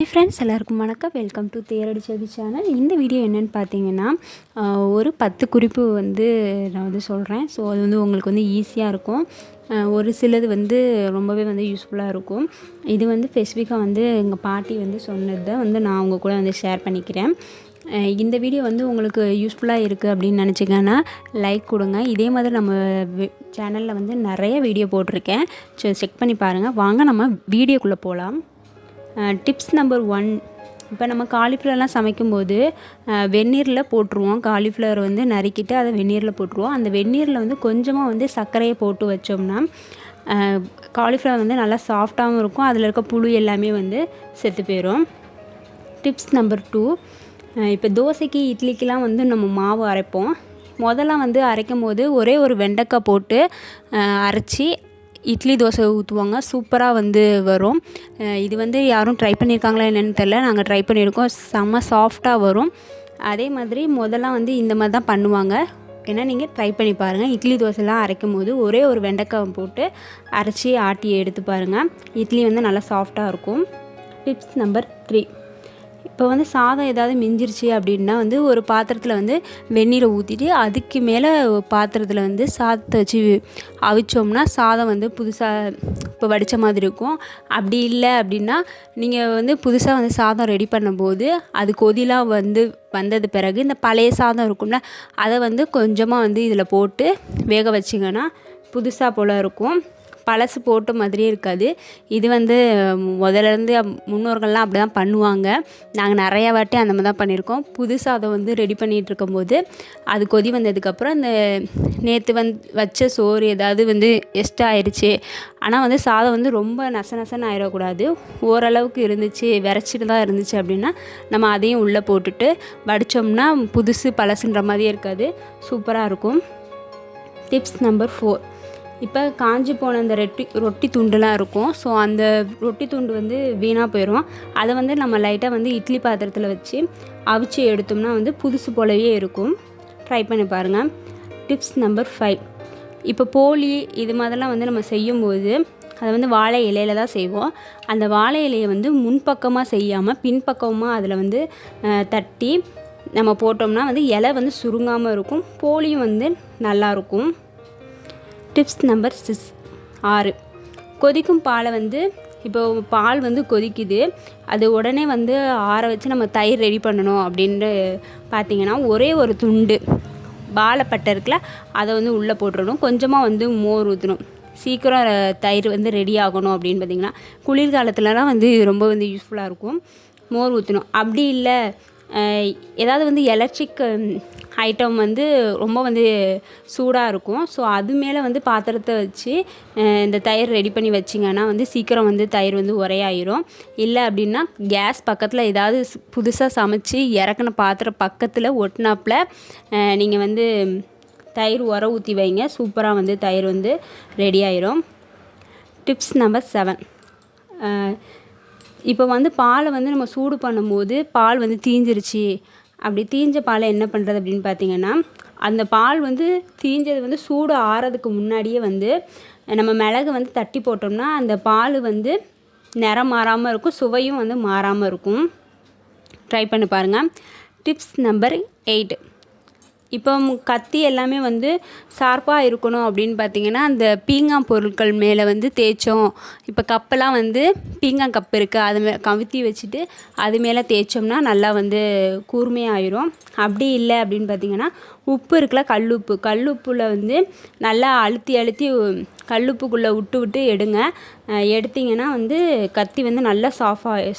Hi friends, எல்லாருக்கும் வணக்கம். Welcome to Theradi Selvi channel. இந்த வீடியோ என்னென்னு பார்த்தீங்கன்னா, ஒரு 10 குறிப்பு நான் சொல்கிறேன். ஸோ அது உங்களுக்கு ஈஸியாக இருக்கும். ஒரு சிலது ரொம்பவே யூஸ்ஃபுல்லாக இருக்கும். இது ஸ்பெசிஃபிக்காக எங்கள் பாட்டி சொன்னதை நான் உங்கள் கூட ஷேர் பண்ணிக்கிறேன். இந்த வீடியோ உங்களுக்கு யூஸ்ஃபுல்லாக இருக்குது அப்படின்னு நினச்சிங்கன்னா லைக் கொடுங்க. இதே மாதிரி நம்ம சேனலில் நிறைய வீடியோ போட்டிருக்கேன். ஸோ செக் பண்ணி பாருங்கள். வாங்க நம்ம வீடியோக்குள்ளே போகலாம். Tips number 1. இப்போ நம்ம காலிஃப்ளவர்லாம் சமைக்கும்போது வெந்நீரில் போட்டுருவோம். காலிஃப்ளவர் நறுக்கிட்டு அதை வெந்நீரில் போட்டுருவோம். அந்த வெந்நீரில் கொஞ்சமாக சர்க்கரையை போட்டு வச்சோம்னா காலிஃப்ளவர் நல்லா சாஃப்டாகவும் இருக்கும். அதில் இருக்க புழு எல்லாமே செத்து போயிடும். Tips number 2. இப்போ தோசைக்கு இட்லிக்கெலாம் நம்ம மாவு அரைப்போம். முதல்ல அரைக்கும் போது ஒரே ஒரு வெண்டைக்காய் போட்டு அரைச்சி இட்லி தோசை ஊற்றுவாங்க. சூப்பராக வரும். இது யாரும் ட்ரை பண்ணியிருக்காங்களா என்னென்னு தெரில. நாங்கள் ட்ரை பண்ணியிருக்கோம். செம்ம சாஃப்டாக வரும். அதே மாதிரி முதல்ல இந்த மாதிரி தான் பண்ணுவாங்க. ஏன்னா நீங்கள் ட்ரை பண்ணி பாருங்கள். இட்லி தோசைலாம் அரைக்கும் போது ஒரே ஒரு வெண்டைக்காய் போட்டு அரைச்சி ஆட்டி எடுத்து பாருங்கள். இட்லி நல்லா சாஃப்டாக இருக்கும். Tips number 3. இப்போ சாதம் ஏதாவது மிஞ்சிருச்சு அப்படின்னா ஒரு பாத்திரத்தில் வெந்நீரை ஊற்றிட்டு அதுக்கு மேலே பாத்திரத்தில் சாதத்தை வச்சு அவிச்சோம்னா சாதம் புதுசாக இப்போ வடித்த மாதிரி இருக்கும். அப்படி இல்லை அப்படின்னா நீங்கள் புதுசாக சாதம் ரெடி பண்ணும்போது அது கொதிலாம் வந்தது பிறகு இந்த பழைய சாதம் இருக்கும்ல அதை கொஞ்சமாக இதில் போட்டு வேக வச்சிங்கன்னா புதுசாக போல் இருக்கும். பழசு போட்ட மாதிரியே இருக்காது. இது முதலேருந்து முன்னோர்கள்லாம் அப்படி தான் பண்ணுவாங்க. நாங்கள் நிறையா வாட்டி அந்த மாதிரி தான் பண்ணியிருக்கோம். புதுசாக அதை ரெடி பண்ணிகிட்டு இருக்கும்போது அது கொதி வந்ததுக்கப்புறம் இந்த நேற்று வச்ச சோறு ஏதாவது எக்ஸ்ட்ரா ஆயிடுச்சு. ஆனால் சாதம் ரொம்ப நசன்னு ஆயிடக்கூடாது. ஓரளவுக்கு இருந்துச்சு, விரைச்சிட்டு தான் இருந்துச்சு அப்படின்னா நம்ம அதையும் உள்ளே போட்டுட்டு வடித்தோம்னா புதுசு பழசுன்ற மாதிரியே இருக்காது. சூப்பராக இருக்கும். Tips number 4. இப்போ காஞ்சி போன அந்த ரொட்டி துண்டுலாம் இருக்கும். ஸோ அந்த ரொட்டி துண்டு வீணாக போயிடும். அதை நம்ம லைட்டாக இட்லி பாத்திரத்தில் வச்சு அவிச்சு எடுத்தோம்னா புதுசு போலவே இருக்கும். ட்ரை பண்ணி பாருங்கள். Tips number 5. இப்போ போலி இது மாதிரிலாம் நம்ம செய்யும்போது அதை வாழை இலையில் தான் செய்வோம். அந்த வாழை இலையை முன்பக்கமாக செய்யாமல் பின்பக்கமாக அதில் தட்டி நம்ம போட்டோம்னா இலை சுருங்காமல் இருக்கும். போலியும் நல்லாயிருக்கும். Tips number 6. கொதிக்கும் பாலை இப்போ பால் கொதிக்குது, அது உடனே ஆற வச்சு நம்ம தயிர் ரெடி பண்ணணும் அப்படின்ட்டு பார்த்திங்கன்னா ஒரே ஒரு துண்டு வாழைப்பட்டை இருக்குல்ல அதை உள்ளே போட்டுடணும். கொஞ்சமாக மோர் ஊற்றணும். சீக்கிரம் தயிர் ரெடி ஆகணும் அப்படின்னு பார்த்திங்கன்னா குளிர்காலத்துலலாம் இது ரொம்ப யூஸ்ஃபுல்லாக இருக்கும். மோர் ஊற்றணும். அப்படி இல்லை ஏதாவது எலக்ட்ரிக் ஐட்டம் ரொம்ப சூடாக இருக்கும். ஸோ அது மேலே பாத்திரத்தை வச்சு இந்த தயிர் ரெடி பண்ணி வச்சிங்கன்னா சீக்கிரம் தயிர் உரையாயிரும். இல்லை அப்படின்னா கேஸ் பக்கத்தில் ஏதாவது புதுசாக சமைச்சு இறக்குன பாத்திரம் பக்கத்தில் ஒட்டினாப்பில் நீங்கள் தயிர் உர ஊற்றி வைங்க. சூப்பராக தயிர் ரெடி ஆயிரும். Tips number 7. இப்போ பாலை நம்ம சூடு பண்ணும்போது பால் தீஞ்சிருச்சு. அப்படி தீஞ்ச பாலை என்ன பண்ணுறது அப்படின்னு பார்த்திங்கன்னா அந்த பால் தீஞ்சது சூடு ஆறதுக்கு முன்னாடியே நம்ம மிளகு தட்டி போட்டோம்னா அந்த பால் நிறம் மாறாமல் இருக்கும், சுவையும் மாறாமல் இருக்கும். ட்ரை பண்ணி பாருங்கள். Tips number 8. இப்போ கத்தி எல்லாமே ஷார்ப்பாக இருக்கணும் அப்படின்னு பார்த்திங்கன்னா அந்த பீங்கான் பொருட்கள் மேலே தேய்ச்சோம். இப்போ கப்பெல்லாம் பீங்கான் கப்பு இருக்குது, அதை கவுத்தி வச்சுட்டு அது மேலே தேய்ச்சோம்னா நல்லா கூர்மையாயிரும். அப்படி இல்லை அப்படின்னு பார்த்திங்கன்னா உப்பு இருக்குல்ல, கல்லுப்பில் நல்லா அழுத்தி கல்லுப்புக்குள்ளே விட்டு எடுங்க. எடுத்திங்கன்னா கத்தி நல்லா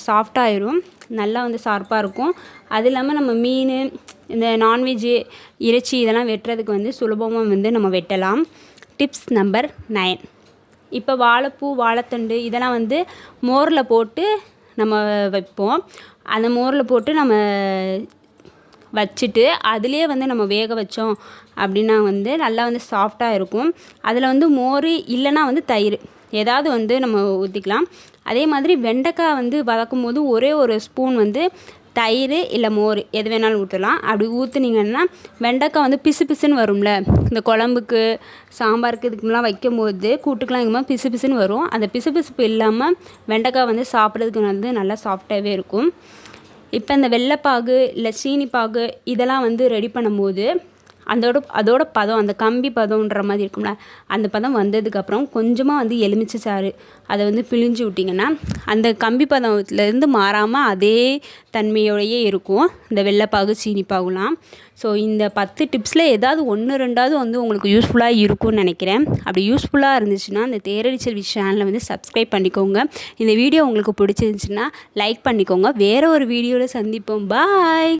சாஃப்டாயிரும். நல்லா ஷார்ப்பாக இருக்கும். அது இல்லாமல் நம்ம மீன் இந்த நான்வெஜ்ஜு இறைச்சி இதெல்லாம் வெட்டுறதுக்கு சுலபமாக நம்ம வெட்டலாம். Tips number 9. இப்போ வாழைப்பூ வாழைத்தண்டு இதெல்லாம் மோரில் போட்டு நம்ம வைப்போம். அந்த மோரில் போட்டு நம்ம வச்சுட்டு அதுலேயே நம்ம வேக வச்சோம் அப்படின்னா நல்லா சாஃப்டாக இருக்கும். அதில் மோர் இல்லைன்னா தயிர் ஏதாவது நம்ம ஊற்றிக்கலாம். அதே மாதிரி வெண்டைக்காய் வதக்கும் போது ஒரே ஒரு ஸ்பூன் தயிர் இல்லை மோர் எது வேணாலும் ஊற்றலாம். அப்படி ஊற்றுனீங்கன்னா வெண்டைக்காய் வந்து பிசு பிசுன்னு வரும்ல, இந்த குழம்புக்கு சாம்பாருக்கு இதுக்குலாம் வைக்கும்போது கூட்டுக்கெலாம் வைக்கும்போது பிசு பிசுன்னு வரும். அந்த பிசு பிசுப்பு இல்லாமல் வெண்டைக்காய் வந்து சாப்பிட்றதுக்கு வந்து நல்லா சாஃப்டாகவே இருக்கும். இப்போ இந்த வெள்ளைப்பாகு இல்லை சீனிப்பாகு இதெல்லாம் வந்து ரெடி பண்ணும்போது அதோட பதம் அந்த கம்பி பதம்ன்ற மாதிரி இருக்கும்ல, அந்த பதம் வந்ததுக்கப்புறம் கொஞ்சமாக வந்து எலுமிச்சை சாறு அதை வந்து பிழிஞ்சு விட்டிங்கன்னா அந்த கம்பி பதத்துலேருந்து மாறாமல் அதே தன்மையோடையே இருக்கும் இந்த வெள்ளைப்பாகு சீனிப்பாகுலாம். ஸோ இந்த 10 டிப்ஸில் ஏதாவது 1 2ஆவது வந்து உங்களுக்கு யூஸ்ஃபுல்லாக இருக்கும்னு நினைக்கிறேன். அப்படி யூஸ்ஃபுல்லாக இருந்துச்சுன்னா இந்த தேரடி செல்வி சேனலை வந்து சப்ஸ்கிரைப் பண்ணிக்கோங்க. இந்த வீடியோ உங்களுக்கு பிடிச்சிருந்துச்சுன்னா லைக் பண்ணிக்கோங்க. வேறு ஒரு வீடியோவில் சந்திப்போம். பாய்.